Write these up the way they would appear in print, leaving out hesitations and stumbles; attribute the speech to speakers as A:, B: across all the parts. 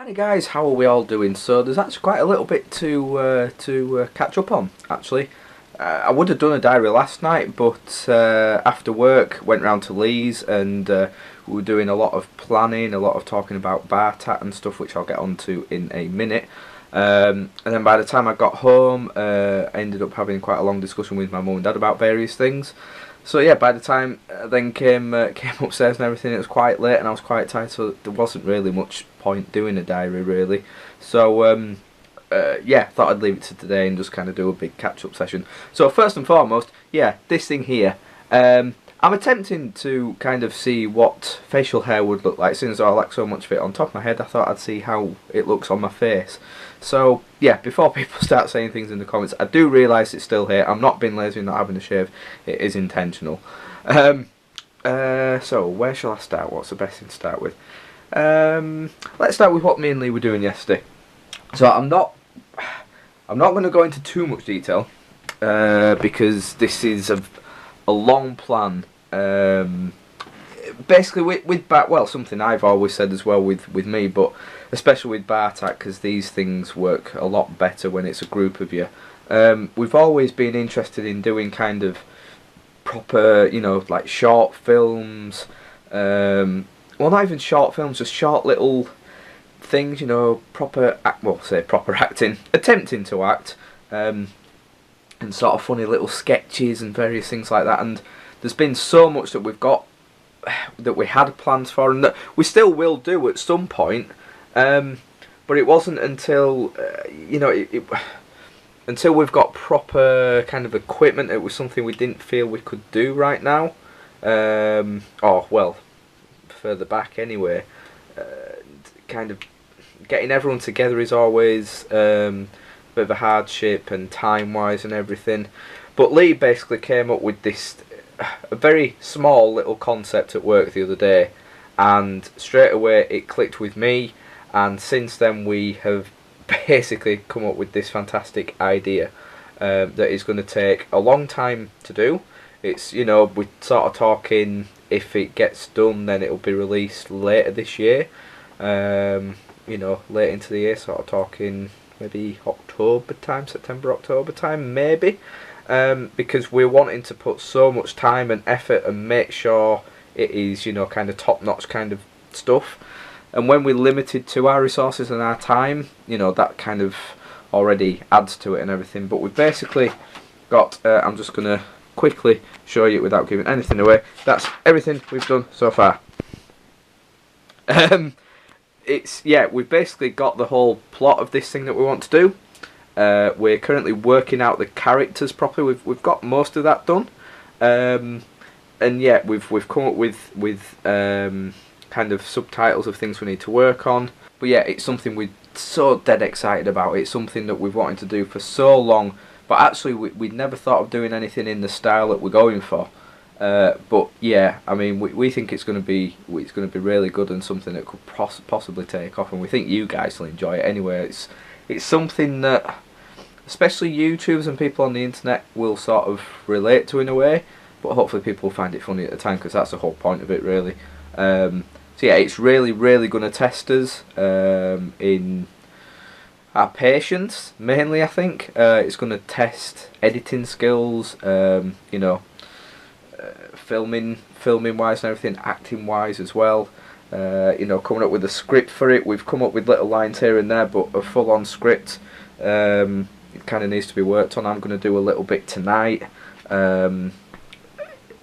A: Hi guys, how are we all doing? So there's actually quite a little bit to catch up on. Actually, I would have done a diary last night, but after work went round to Lee's and we were doing a lot of planning, a lot of talking about bar tat and stuff, which I'll get onto in a minute. And then by the time I got home, I ended up having quite a long discussion with my mum and dad about various things. So yeah, by the time I then came upstairs and everything, it was quite late and I was quite tired, so there wasn't really much point doing a diary really. So yeah, thought I'd leave it to today and just kind of do a big catch-up session. So first and foremost, yeah, this thing here. I'm attempting to kind of see what facial hair would look like, since I like so much of it on top of my head. I thought I'd see how it looks on my face. So yeah, before people start saying things in the comments, I do realise it's still here. I'm not being lazy and not having a shave. It is intentional. So where shall I start? What's the best thing to start with? Let's start with what me and Lee were doing yesterday. So I'm not going to go into too much detail because this is a long plan. Basically, with well, something I've always said as well with me, but especially with bar tat, because these things work a lot better when it's a group of you. We've always been interested in doing kind of proper, you know, like short films. Well, not even short films, just short little things, you know, proper acting, attempting to act, and sort of funny little sketches and various things like that. And there's been so much that we've got, that we had plans for, and that we still will do at some point. But it wasn't until you know, until we've got proper kind of equipment. It was something we didn't feel we could do right now. Or well, further back anyway. Kind of getting everyone together is always a bit of a hardship, and time-wise and everything. But Lee basically came up with this a very small little concept at work the other day, and straight away it clicked with me, and since then we have basically come up with this fantastic idea that is going to take a long time to do. It's, you know, we're sort of talking, if it gets done then it'll be released later this year, you know, late into the year, sort of talking maybe October time, September, October time maybe. Because we're wanting to put so much time and effort and make sure it is, you know, kind of top-notch kind of stuff. And when we're limited to our resources and our time, you know, that kind of already adds to it and everything. But we've basically got, I'm just going to quickly show you without giving anything away. That's everything we've done so far. Yeah, we've basically got the whole plot of this thing that we want to do. We're currently working out the characters properly. We've got most of that done, and yeah, we've come up with kind of subtitles of things we need to work on. But yeah, it's something we're so dead excited about. It's something that we've wanted to do for so long, but actually we'd never thought of doing anything in the style that we're going for. But yeah, I mean, we think it's going to be really good and something that could possibly take off, and we think you guys will enjoy it anyway. It's something that especially YouTubers and people on the internet will sort of relate to in a way, but hopefully people will find it funny at the time, because that's the whole point of it really. So yeah, it's really going to test us in our patience mainly, I think. It's going to test editing skills, you know, filming wise and everything, acting wise as well. You know, coming up with a script for it. We've come up with little lines here and there, but a full-on script, it kind of needs to be worked on. I'm going to do a little bit tonight.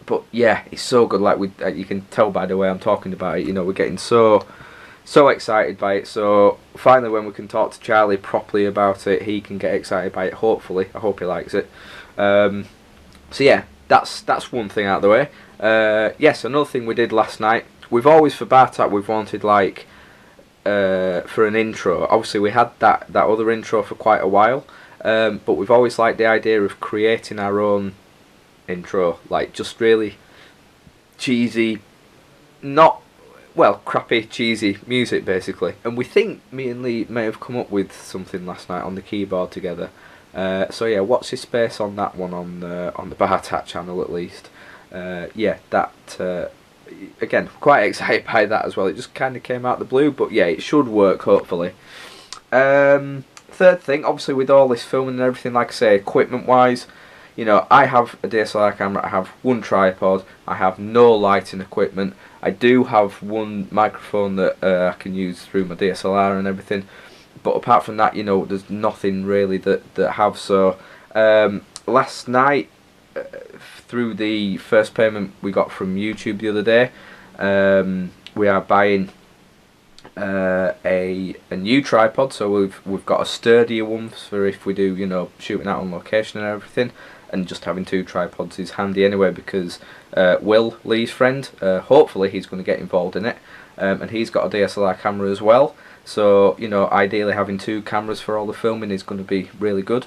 A: But yeah, it's so good. Like you can tell by the way I'm talking about it. You know, we're getting so excited by it. So finally, when we can talk to Charlie properly about it, he can get excited by it. Hopefully, I hope he likes it. So yeah, that's one thing out of the way. Yes, another thing we did last night. We've always, for bar tat, we've wanted like for an intro. Obviously, we had that other intro for quite a while, but we've always liked the idea of creating our own intro, like just really cheesy, not, well, crappy cheesy music basically. And we think me and Lee may have come up with something last night on the keyboard together. So yeah, watch this space on that one on the bar tat channel at least. Yeah, that again, quite excited by that as well. It just kind of came out of the blue, but yeah, it should work hopefully. Third thing, obviously with all this filming and everything, like I say, equipment wise, you know, I have a DSLR camera, I have one tripod, I have no lighting equipment, I do have one microphone that I can use through my DSLR and everything, but apart from that, you know, there's nothing really that I have. So last night, through the first payment we got from YouTube the other day, we are buying a new tripod. So we've got a sturdier one for if we do, you know, shooting out on location and everything. And just having two tripods is handy anyway, because Will, Lee's friend, hopefully he's going to get involved in it, and he's got a DSLR camera as well. So, you know, ideally having two cameras for all the filming is going to be really good.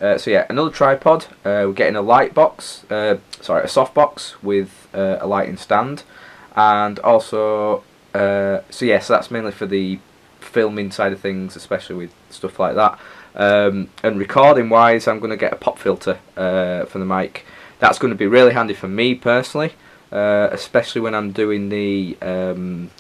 A: So yeah, another tripod. We're getting a light box, sorry, a soft box with a lighting stand, and also, so yeah, so that's mainly for the filming side of things, especially with stuff like that. And recording wise, I'm going to get a pop filter for the mic. That's going to be really handy for me personally, especially when I'm doing the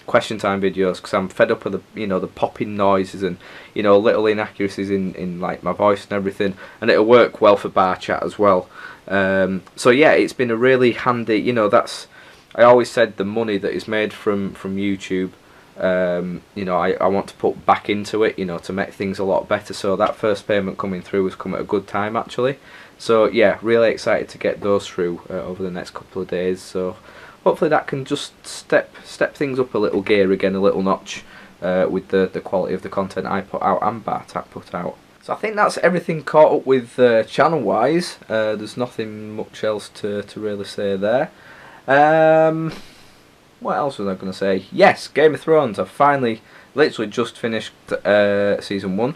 A: question time videos, because I'm fed up with the, you know, the popping noises and, you know, little inaccuracies in like my voice and everything, and it'll work well for bar chat as well. So yeah, it's been a really handy, you know, that's, I always said the money that is made from YouTube, you know, I want to put back into it, you know, to make things a lot better. So that first payment coming through has come at a good time actually. So yeah, really excited to get those through over the next couple of days. So hopefully that can just step things up a little gear again, a little notch, with the quality of the content I put out and Bartak put out. So I think that's everything caught up with channel wise. There's nothing much else to really say there. What else was I going to say? Yes, Game of Thrones. I've finally, literally just finished season 1.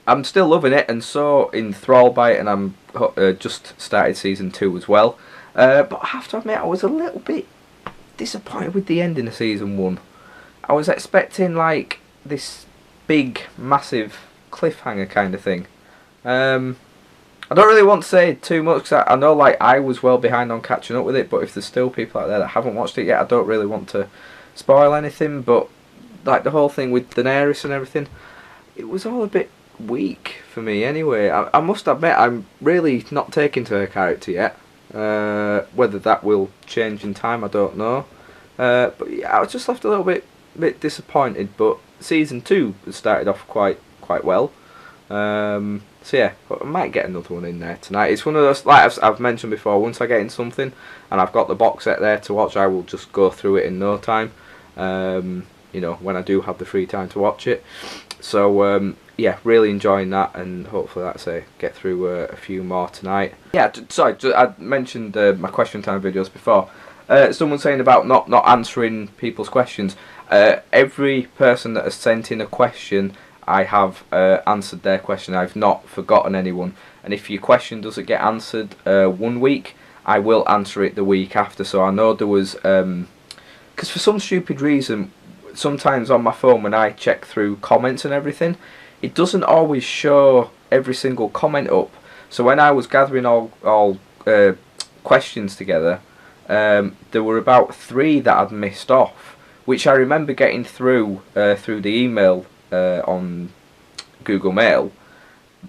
A: I'm still loving it and so enthralled by it, and I'm just started season 2 as well. But I have to admit, I was a little bit disappointed with the ending of season 1. I was expecting like this big, massive cliffhanger kind of thing. I don't really want to say too much, because I know like I was well behind on catching up with it, but if there's still people out there that haven't watched it yet, I don't really want to spoil anything. But like the whole thing with Daenerys and everything, it was all a bit weak for me anyway. I must admit, I'm really not taking to her character yet. Whether that will change in time, I don't know. But yeah, I was just left a little bit disappointed. But season 2 started off quite well. So yeah, I might get another one in there tonight. It's one of those, like I've mentioned before, once I get in something and I've got the box set there to watch, I will just go through it in no time, you know, when I do have the free time to watch it. So yeah, really enjoying that, and hopefully, like I say, get through a few more tonight. Yeah, sorry, I mentioned my question time videos before. Someone saying about not answering people's questions. Every person that has sent in a question, I have answered their question. I've not forgotten anyone, and if your question doesn't get answered 1 week, I will answer it the week after. So I know there was, because for some stupid reason, sometimes on my phone when I check through comments and everything, it doesn't always show every single comment up. So when I was gathering all questions together, there were about 3 that I'd missed off, which I remember getting through through the email on Google Mail,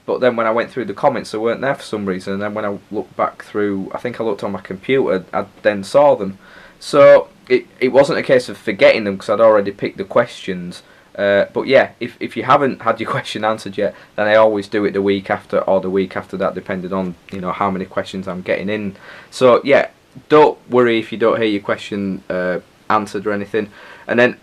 A: but then when I went through the comments, they weren't there for some reason, and then when I looked back through, I think I looked on my computer, I then saw them. So it wasn't a case of forgetting them, because I'd already picked the questions. But yeah, if you haven't had your question answered yet, then I always do it the week after or the week after that, depending on, you know, how many questions I'm getting in. So yeah, don't worry if you don't hear your question answered or anything. And then,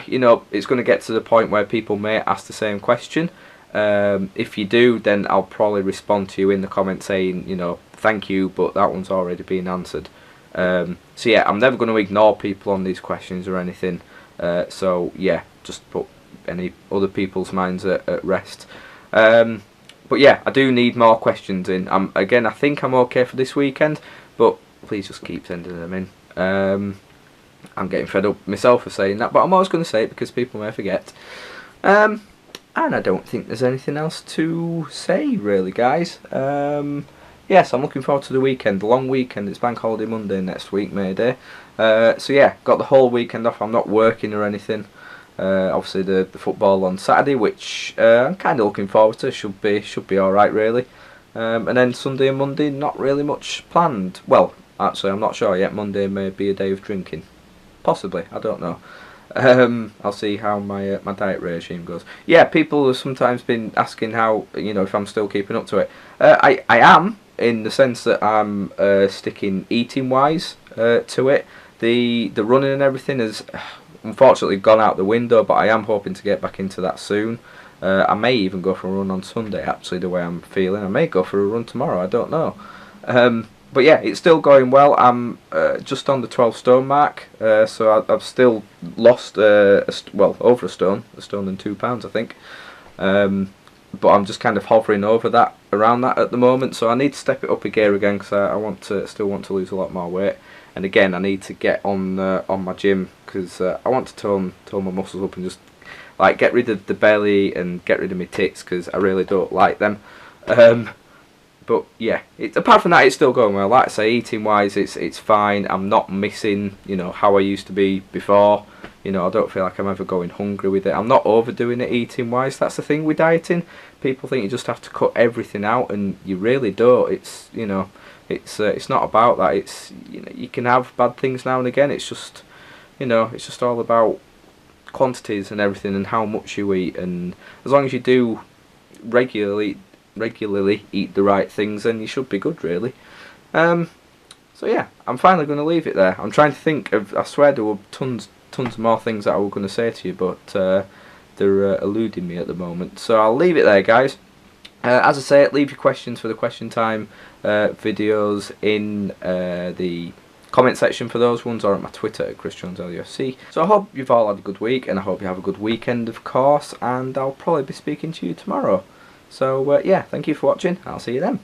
A: you know, it's going to get to the point where people may ask the same question. If you do, then I'll probably respond to you in the comments saying, you know, thank you, but that one's already been answered. So yeah, I'm never going to ignore people on these questions or anything. So yeah, just put any other people's minds at rest. But yeah, I do need more questions in. Again, I think I'm okay for this weekend, but please just keep sending them in. I'm getting fed up myself for saying that, but I'm always going to say it because people may forget. And I don't think there's anything else to say really, guys. Yeah, yes, I'm looking forward to the weekend, the long weekend. It's Bank Holiday Monday next week, May Day. So yeah, got the whole weekend off. I'm not working or anything. Obviously the football on Saturday, which I'm kind of looking forward to. Should be all right, really. And then Sunday and Monday, not really much planned. Well, actually, I'm not sure yet. Monday may be a day of drinking, possibly. I don't know. I'll see how my diet regime goes. Yeah, people have sometimes been asking how, if I'm still keeping up to it. I am, in the sense that I'm sticking eating wise to it. The running and everything has unfortunately gone out the window, but I am hoping to get back into that soon. I may even go for a run on Sunday, actually, the way I'm feeling. I may go for a run tomorrow, I don't know. But yeah, it's still going well. I'm just on the 12 stone mark, so I've still lost, over a stone and 2 pounds, I think. But I'm just kind of hovering around that at the moment, so I need to step it up a gear again, because I still want to lose a lot more weight. And again, I need to get on my gym, because I want to tone my muscles up and just like get rid of the belly and get rid of my tits, because I really don't like them. But yeah, apart from that, it's still going well. Like I say, eating wise, it's fine. I'm not missing, how I used to be before. I don't feel like I'm ever going hungry with it. I'm not overdoing it eating wise. That's the thing with dieting. People think you just have to cut everything out, and you really don't. It's not about that. It's you can have bad things now and again. It's just it's just all about quantities and everything, and how much you eat. And as long as you do regularly eat the right things, then you should be good, really. So yeah, I'm finally going to leave it there. I'm trying to think of, I swear there were tons more things that I was going to say to you, but they're eluding me at the moment. So I'll leave it there, guys. As I say, leave your questions for the question time videos in the comment section for those ones, or at my Twitter at ChrisJonesLUFC. So I hope you've all had a good week, and I hope you have a good weekend, of course, and I'll probably be speaking to you tomorrow. So yeah, thank you for watching. I'll see you then.